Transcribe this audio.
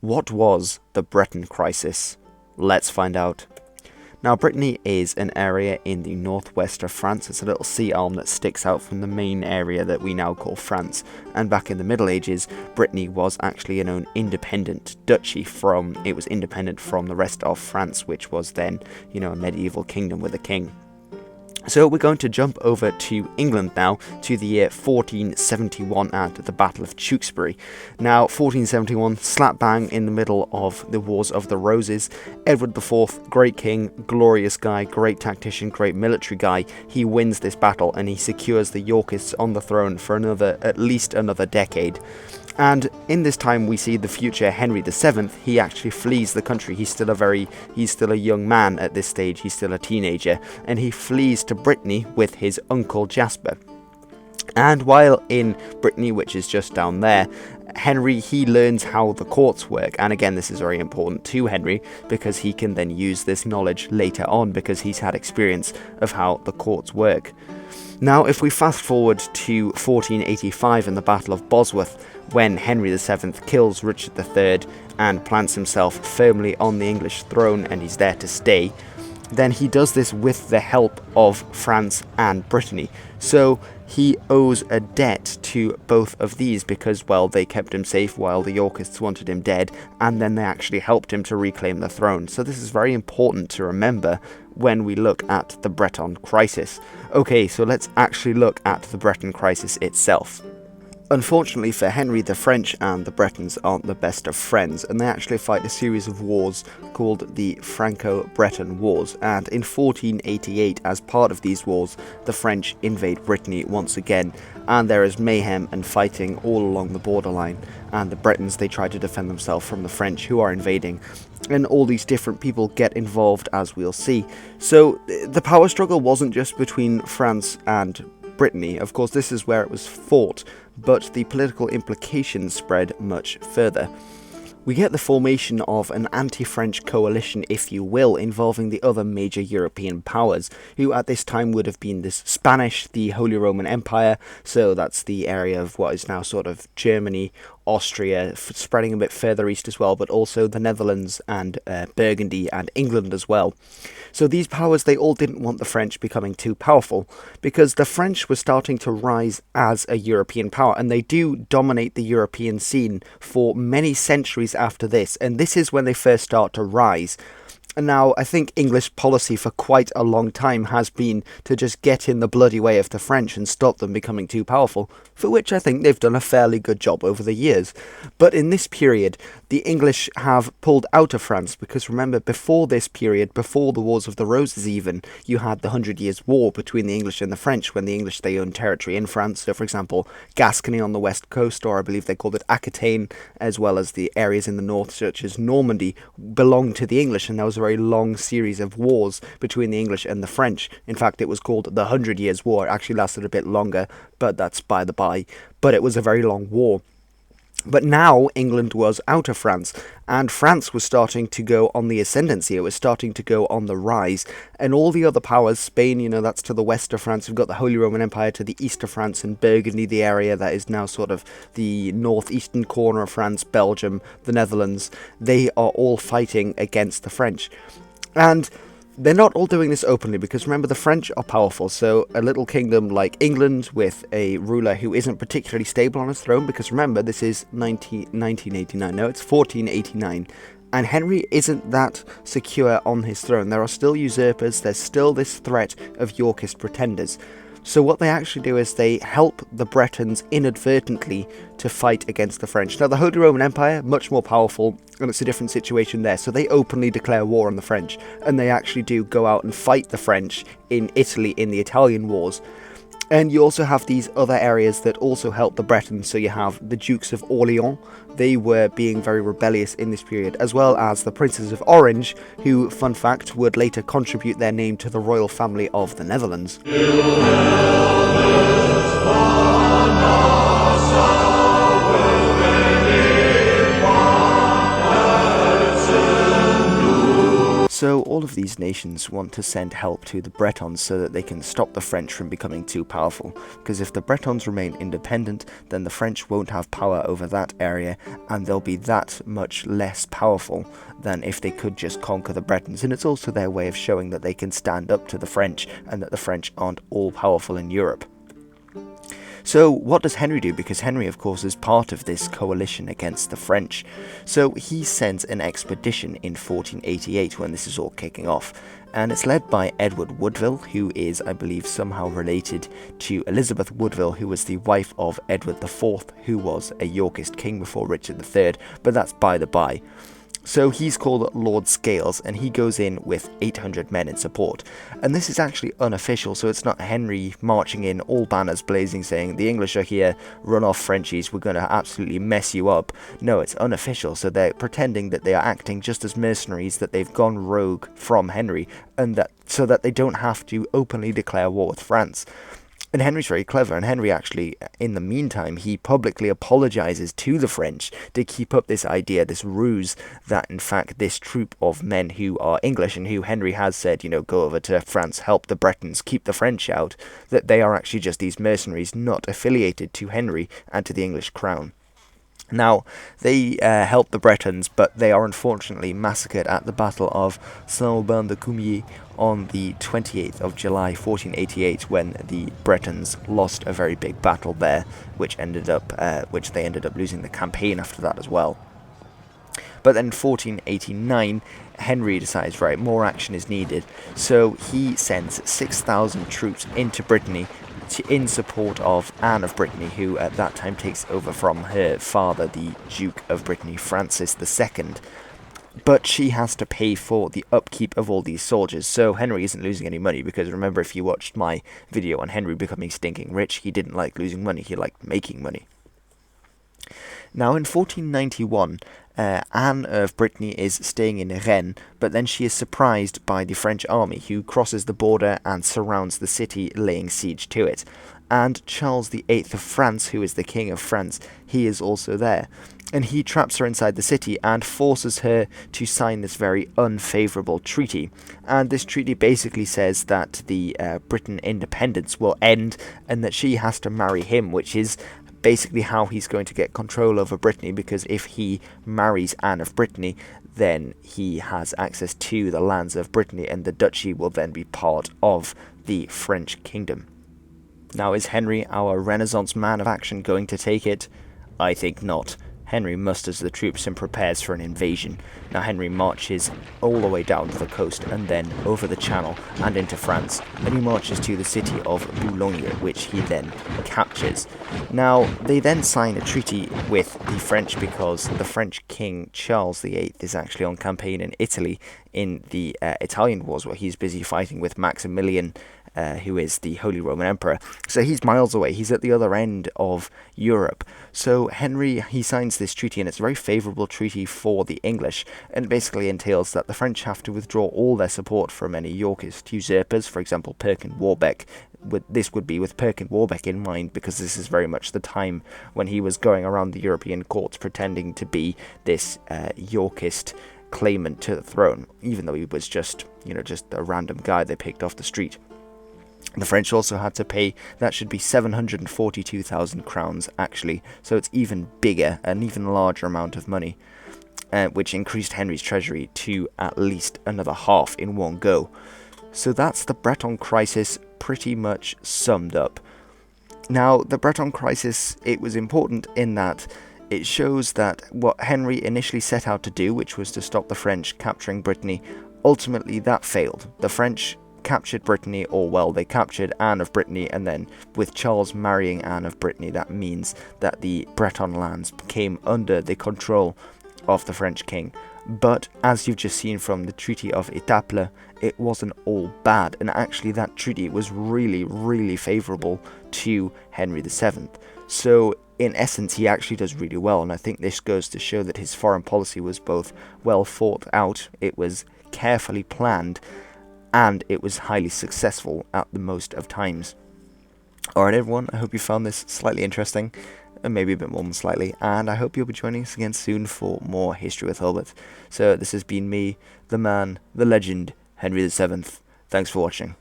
What was the Breton Crisis? Let's find out. Now, Brittany is an area in the northwest of France. It's a little sea arm that sticks out from the main area that we now call France. And back in the Middle Ages, Brittany was actually an own independent duchy it was independent from the rest of France, which was then, a medieval kingdom with a king. So we're going to jump over to England now, to the year 1471 and the Battle of Tewkesbury. Now, 1471, slap bang in the middle of the Wars of the Roses. Edward IV, great king, glorious guy, great tactician, great military guy. He wins this battle and he secures the Yorkists on the throne for at least another decade. And in this time we see the future Henry VII. He actually flees the country. He's still a young man at this stage. He's still a teenager, and he flees to Brittany with his uncle Jasper. And while in Brittany, which is just down there, Henry, he learns how the courts work. And again, this is very important to Henry because he can then use this knowledge later on because he's had experience of how the courts work. Now, if we fast forward to 1485 in the Battle of Bosworth, when Henry VII kills Richard III and plants himself firmly on the English throne and he's there to stay, then he does this with the help of France and Brittany. So he owes a debt to both of these because, well, they kept him safe while the Yorkists wanted him dead, and then they actually helped him to reclaim the throne. So this is very important to remember when we look at the Breton Crisis. Okay, so let's actually look at the Breton Crisis itself. Unfortunately for Henry, the French and the Bretons aren't the best of friends, and they actually fight a series of wars called the Franco-Breton Wars. And in 1488, as part of these wars, the French invade Brittany once again, and there is mayhem and fighting all along the borderline. And the Bretons, they try to defend themselves from the French who are invading. And all these different people get involved, as we'll see. So the power struggle wasn't just between France and Brittany. Of course, this is where it was fought, but the political implications spread much further. We get the formation of an anti-French coalition, if you will, involving the other major European powers, who at this time would have been this Spanish, the Holy Roman Empire, so that's the area of what is now sort of Germany, Austria, spreading a bit further east as well, but also the Netherlands and Burgundy and England as well. So these powers, they all didn't want the French becoming too powerful, because the French were starting to rise as a European power, and they do dominate the European scene for many centuries after this, and this is when they first start to rise. And now, I think English policy for quite a long time has been to just get in the bloody way of the French and stop them becoming too powerful, for which I think they've done a fairly good job over the years. But in this period, the English have pulled out of France, because remember, before this period, before the Wars of the Roses even, you had the 100 Years' War between the English and the French, when the English, they owned territory in France. So, for example, Gascony on the west coast, or I believe they called it Aquitaine, as well as the areas in the north, such as Normandy, belonged to the English, and there was a very long series of wars between the English and the French. In fact, it was called the 100 Years' War. It actually lasted a bit longer, but that's by the by. But it was a very long war. But now England was out of France, and France was starting to go on the ascendancy. It was starting to go on the rise, and all the other powers, Spain, that's to the west of France. We've got the Holy Roman Empire to the east of France, and Burgundy, the area that is now sort of the northeastern corner of France, Belgium, the Netherlands. They are all fighting against the French. And they're not all doing this openly, because remember, the French are powerful, so a little kingdom like England with a ruler who isn't particularly stable on his throne, because remember, this is 1989, no, it's 1489, and Henry isn't that secure on his throne. There are still usurpers, there's still this threat of Yorkist pretenders. So what they actually do is they help the Bretons inadvertently to fight against the French. Now, the Holy Roman Empire, much more powerful, and it's a different situation there. So they openly declare war on the French, and they actually do go out and fight the French in Italy in the Italian Wars. And you also have these other areas that also help the Bretons. So you have the Dukes of Orleans. They were being very rebellious in this period, as well as the Princes of Orange, who, fun fact, would later contribute their name to the royal family of the Netherlands. So all of these nations want to send help to the Bretons so that they can stop the French from becoming too powerful, because if the Bretons remain independent, then the French won't have power over that area, and they'll be that much less powerful than if they could just conquer the Bretons. And it's also their way of showing that they can stand up to the French, and that the French aren't all powerful in Europe. So what does Henry do? Because Henry, of course, is part of this coalition against the French. So he sends an expedition in 1488 when this is all kicking off. And it's led by Edward Woodville, who is, I believe, somehow related to Elizabeth Woodville, who was the wife of Edward IV, who was a Yorkist king before Richard III, but that's by the by. So he's called Lord Scales, and he goes in with 800 men in support. And this is actually unofficial, so it's not Henry marching in, all banners blazing, saying, the English are here, run off Frenchies, we're going to absolutely mess you up. No, it's unofficial, so they're pretending that they are acting just as mercenaries, that they've gone rogue from Henry, and that so that they don't have to openly declare war with France. And Henry's very clever, and Henry actually, in the meantime, he publicly apologizes to the French to keep up this idea, this ruse, that in fact this troop of men who are English and who Henry has said, go over to France, help the Bretons, keep the French out, that they are actually just these mercenaries not affiliated to Henry and to the English crown. Now, they help the Bretons, but they are unfortunately massacred at the Battle of Saint-Aubin-de-Cumier on the 28th of July 1488, when the Bretons lost a very big battle there, which they ended up losing the campaign after that as well. But then in 1489, Henry decides, right, more action is needed, so he sends 6,000 troops into Brittany in support of Anne of Brittany, who at that time takes over from her father, the Duke of Brittany, Francis II. But she has to pay for the upkeep of all these soldiers, so Henry isn't losing any money, because remember, if you watched my video on Henry becoming stinking rich, he didn't like losing money, he liked making money. Now in 1491, Anne of Brittany is staying in Rennes, but then she is surprised by the French army, who crosses the border and surrounds the city, laying siege to it. And Charles VIII of France, who is the King of France, he is also there. And he traps her inside the city and forces her to sign this very unfavourable treaty. And this treaty basically says that the Britain independence will end, and that she has to marry him, which is basically how he's going to get control over Brittany, because if he marries Anne of Brittany, then he has access to the lands of Brittany, and the duchy will then be part of the French kingdom. Now, is Henry, our Renaissance man of action, going to take it? I think not. Henry musters the troops and prepares for an invasion. Now Henry marches all the way down to the coast and then over the Channel and into France, and he marches to the city of Boulogne, which he then captures. Now they then sign a treaty with the French, because the French king Charles VIII is actually on campaign in Italy in the Italian Wars, where he's busy fighting with Maximilian, who is the Holy Roman Emperor. So he's miles away, he's at the other end of Europe. So Henry, he signs this treaty, and it's a very favourable treaty for the English, and it basically entails that the French have to withdraw all their support from any Yorkist usurpers, for example Perkin Warbeck. This would be with Perkin Warbeck in mind, because this is very much the time when he was going around the European courts pretending to be this Yorkist claimant to the throne, even though he was just a random guy they picked off the street. The French also had to pay, that should be 742,000 crowns actually, so it's even bigger, an even larger amount of money, which increased Henry's treasury to at least another half in one go. So that's the Breton Crisis pretty much summed up. Now, the Breton Crisis, it was important in that it shows that what Henry initially set out to do, which was to stop the French capturing Brittany, ultimately that failed. The French captured Brittany, or well, they captured Anne of Brittany, and then with Charles marrying Anne of Brittany, that means that the Breton lands came under the control of the French king. But as you've just seen from the Treaty of Etaples, it wasn't all bad, and actually that treaty was really, really favourable to Henry VII. So in essence, he actually does really well, and I think this goes to show that his foreign policy was both well thought out, it was carefully planned, and it was highly successful at the most of times. Alright everyone, I hope you found this slightly interesting. and maybe a bit more than slightly, and I hope you'll be joining us again soon for more History with Hilbert. So this has been me, the man, the legend, Henry VII. Thanks for watching.